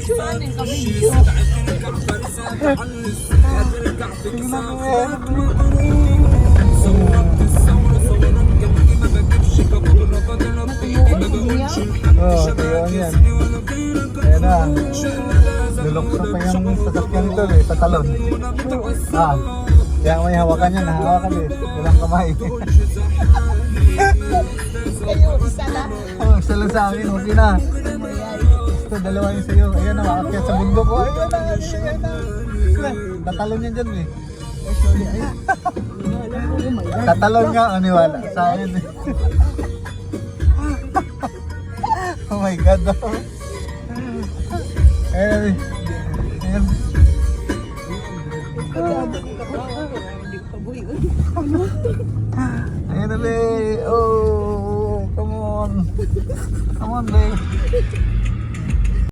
Tingnan mo yan. Oo, tayo yan. Ayan na. Lulokso pa yung sasakyan nito eh, tatalon. Ah, kaya may hawakan yan, nahawakan eh. Walang kamay. Oh, isa lang sa akin, okay na. Ito, dalawa yung sa'yo. Ayan na, makakyat sa bundok ko. Ayan na, ayan na. Tatalon yan dyan eh. Tatalon nga, aniwala sa akin eh. Oh my God. Ayan. Ayan. Ayan na, Be. Oh, come on. Come on, Be.